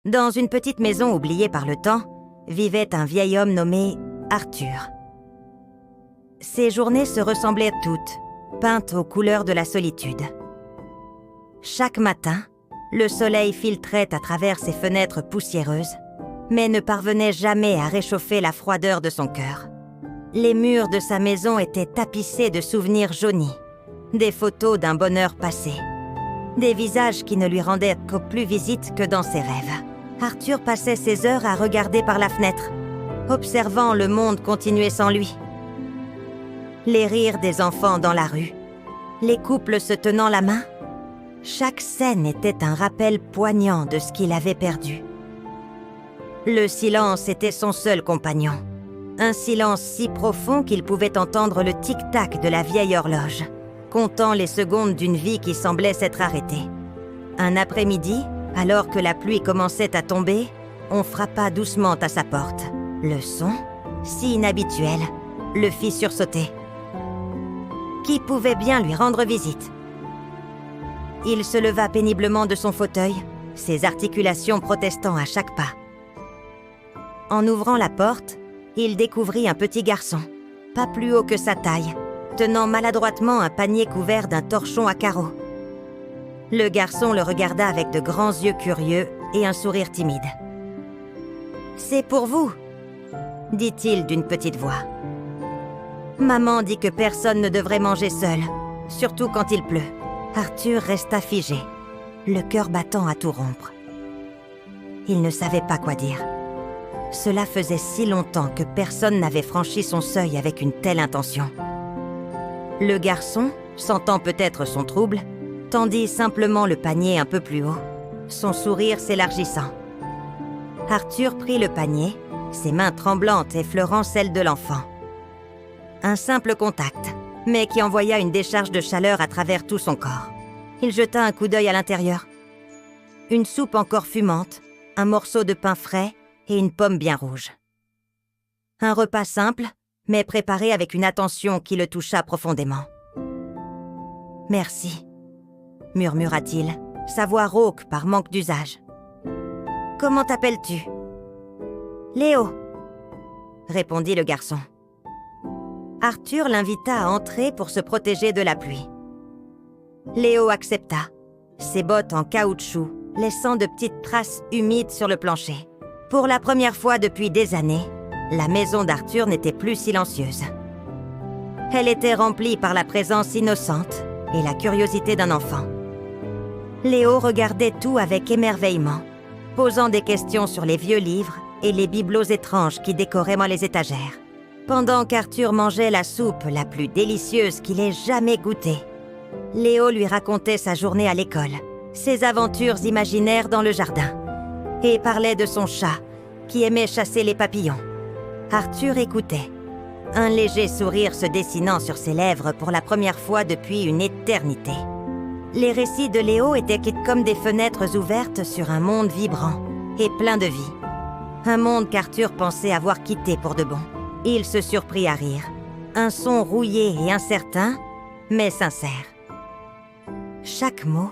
Dans une petite maison oubliée par le temps, vivait un vieil homme nommé Arthur. Ses journées se ressemblaient toutes, peintes aux couleurs de la solitude. Chaque matin, le soleil filtrait à travers ses fenêtres poussiéreuses, mais ne parvenait jamais à réchauffer la froideur de son cœur. Les murs de sa maison étaient tapissés de souvenirs jaunis, des photos d'un bonheur passé, des visages qui ne lui rendaient qu'au plus visite que dans ses rêves. Arthur passait ses heures à regarder par la fenêtre, observant le monde continuer sans lui. Les rires des enfants dans la rue, les couples se tenant la main, chaque scène était un rappel poignant de ce qu'il avait perdu. Le silence était son seul compagnon, un silence si profond qu'il pouvait entendre le tic-tac de la vieille horloge, comptant les secondes d'une vie qui semblait s'être arrêtée. Un après-midi, alors que la pluie commençait à tomber, on frappa doucement à sa porte. Le son, si inhabituel, le fit sursauter. Qui pouvait bien lui rendre visite? Il se leva péniblement de son fauteuil, ses articulations protestant à chaque pas. En ouvrant la porte, il découvrit un petit garçon, pas plus haut que sa taille, tenant maladroitement un panier couvert d'un torchon à carreaux. Le garçon le regarda avec de grands yeux curieux et un sourire timide. « C'est pour vous », dit-il d'une petite voix. « Maman dit que personne ne devrait manger seul, surtout quand il pleut. » Arthur resta figé, le cœur battant à tout rompre. Il ne savait pas quoi dire. Cela faisait si longtemps que personne n'avait franchi son seuil avec une telle intention. Le garçon, sentant peut-être son trouble, tendit simplement le panier un peu plus haut, son sourire s'élargissant. Arthur prit le panier, ses mains tremblantes effleurant celles de l'enfant. Un simple contact, mais qui envoya une décharge de chaleur à travers tout son corps. Il jeta un coup d'œil à l'intérieur. Une soupe encore fumante, un morceau de pain frais et une pomme bien rouge. Un repas simple, mais préparé avec une attention qui le toucha profondément. « Merci », murmura-t-il, sa voix rauque par manque d'usage. « Comment t'appelles-tu ?»« Léo », répondit le garçon. Arthur l'invita à entrer pour se protéger de la pluie. Léo accepta, ses bottes en caoutchouc laissant de petites traces humides sur le plancher. Pour la première fois depuis des années, la maison d'Arthur n'était plus silencieuse. Elle était remplie par la présence innocente et la curiosité d'un enfant. Léo regardait tout avec émerveillement, posant des questions sur les vieux livres et les bibelots étranges qui décoraient les étagères. Pendant qu'Arthur mangeait la soupe la plus délicieuse qu'il ait jamais goûtée, Léo lui racontait sa journée à l'école, ses aventures imaginaires dans le jardin, et parlait de son chat qui aimait chasser les papillons. Arthur écoutait, un léger sourire se dessinant sur ses lèvres pour la première fois depuis une éternité. Les récits de Léo étaient comme des fenêtres ouvertes sur un monde vibrant et plein de vie. Un monde qu'Arthur pensait avoir quitté pour de bon. Il se surprit à rire, un son rouillé et incertain, mais sincère. Chaque mot,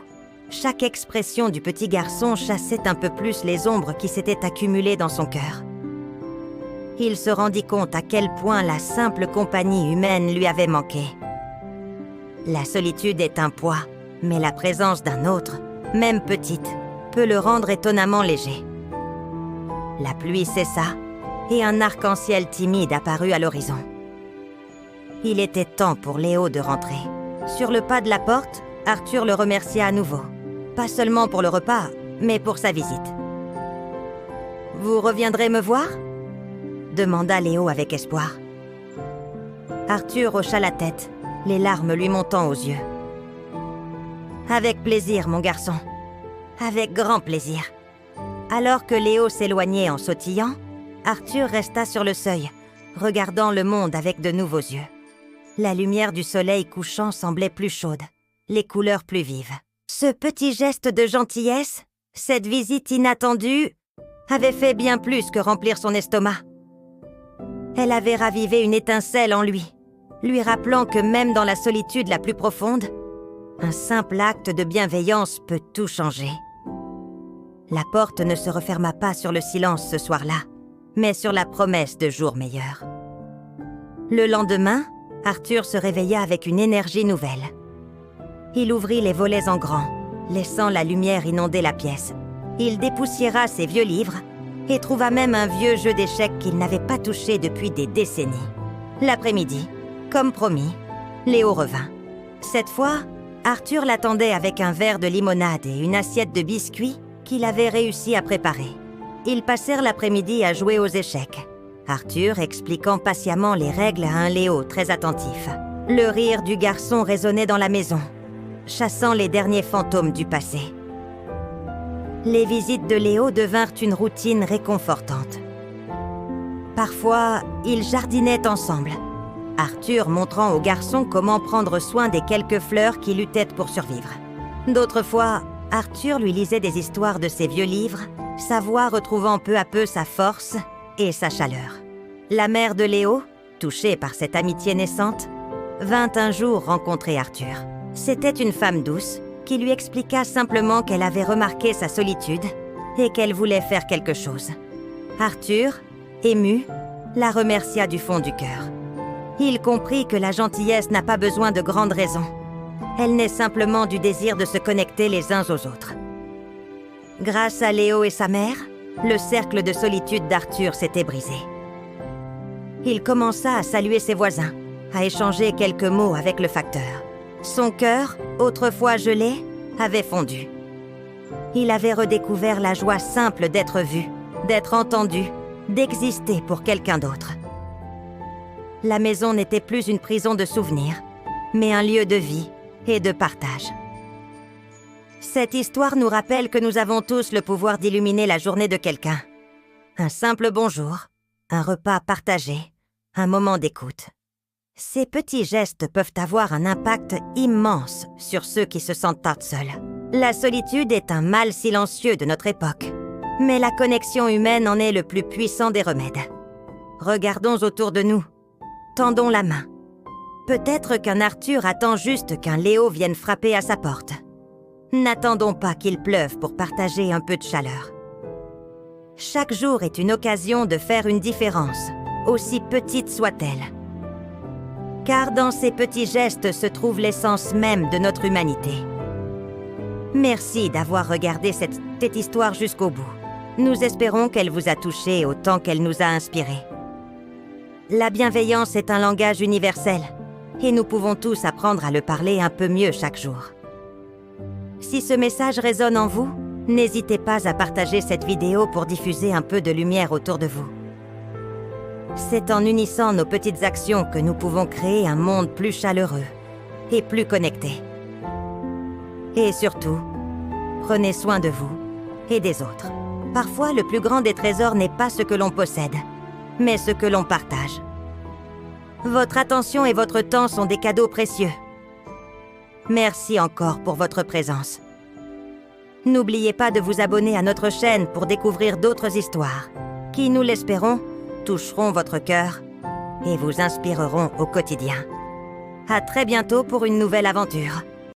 chaque expression du petit garçon chassait un peu plus les ombres qui s'étaient accumulées dans son cœur. Il se rendit compte à quel point la simple compagnie humaine lui avait manqué. La solitude est un poids, mais la présence d'un autre, même petite, peut le rendre étonnamment léger. La pluie cessa, et un arc-en-ciel timide apparut à l'horizon. Il était temps pour Léo de rentrer. Sur le pas de la porte, Arthur le remercia à nouveau. Pas seulement pour le repas, mais pour sa visite. « Vous reviendrez me voir ?» demanda Léo avec espoir. Arthur hocha la tête, les larmes lui montant aux yeux. « Avec plaisir, mon garçon. Avec grand plaisir. » Alors que Léo s'éloignait en sautillant, Arthur resta sur le seuil, regardant le monde avec de nouveaux yeux. La lumière du soleil couchant semblait plus chaude, les couleurs plus vives. Ce petit geste de gentillesse, cette visite inattendue, avait fait bien plus que remplir son estomac. Elle avait ravivé une étincelle en lui rappelant que même dans la solitude la plus profonde, un simple acte de bienveillance peut tout changer. La porte ne se referma pas sur le silence ce soir-là, mais sur la promesse de jours meilleurs. Le lendemain, Arthur se réveilla avec une énergie nouvelle. Il ouvrit les volets en grand, laissant la lumière inonder la pièce. Il dépoussiéra ses vieux livres et trouva même un vieux jeu d'échecs qu'il n'avait pas touché depuis des décennies. L'après-midi, comme promis, Léo revint. Cette fois, Arthur l'attendait avec un verre de limonade et une assiette de biscuits qu'il avait réussi à préparer. Ils passèrent l'après-midi à jouer aux échecs, Arthur expliquant patiemment les règles à un Léo très attentif. Le rire du garçon résonnait dans la maison, chassant les derniers fantômes du passé. Les visites de Léo devinrent une routine réconfortante. Parfois, ils jardinaient ensemble, Arthur montrant au garçon comment prendre soin des quelques fleurs qui luttaient pour survivre. D'autres fois, Arthur lui lisait des histoires de ses vieux livres, sa voix retrouvant peu à peu sa force et sa chaleur. La mère de Léo, touchée par cette amitié naissante, vint un jour rencontrer Arthur. C'était une femme douce qui lui expliqua simplement qu'elle avait remarqué sa solitude et qu'elle voulait faire quelque chose. Arthur, ému, la remercia du fond du cœur. Il comprit que la gentillesse n'a pas besoin de grandes raisons. Elle naît simplement du désir de se connecter les uns aux autres. Grâce à Léo et sa mère, le cercle de solitude d'Arthur s'était brisé. Il commença à saluer ses voisins, à échanger quelques mots avec le facteur. Son cœur, autrefois gelé, avait fondu. Il avait redécouvert la joie simple d'être vu, d'être entendu, d'exister pour quelqu'un d'autre. La maison n'était plus une prison de souvenirs, mais un lieu de vie et de partage. Cette histoire nous rappelle que nous avons tous le pouvoir d'illuminer la journée de quelqu'un. Un simple bonjour, un repas partagé, un moment d'écoute. Ces petits gestes peuvent avoir un impact immense sur ceux qui se sentent seuls. La solitude est un mal silencieux de notre époque, mais la connexion humaine en est le plus puissant des remèdes. Regardons autour de nous, tendons la main. Peut-être qu'un Arthur attend juste qu'un Léo vienne frapper à sa porte. N'attendons pas qu'il pleuve pour partager un peu de chaleur. Chaque jour est une occasion de faire une différence, aussi petite soit-elle. Car dans ces petits gestes se trouve l'essence même de notre humanité. Merci d'avoir regardé cette histoire jusqu'au bout. Nous espérons qu'elle vous a touché autant qu'elle nous a inspiré. La bienveillance est un langage universel, et nous pouvons tous apprendre à le parler un peu mieux chaque jour. Si ce message résonne en vous, n'hésitez pas à partager cette vidéo pour diffuser un peu de lumière autour de vous. C'est en unissant nos petites actions que nous pouvons créer un monde plus chaleureux et plus connecté. Et surtout, prenez soin de vous et des autres. Parfois, le plus grand des trésors n'est pas ce que l'on possède, mais ce que l'on partage. Votre attention et votre temps sont des cadeaux précieux. Merci encore pour votre présence. N'oubliez pas de vous abonner à notre chaîne pour découvrir d'autres histoires qui, nous l'espérons, toucheront votre cœur et vous inspireront au quotidien. À très bientôt pour une nouvelle aventure.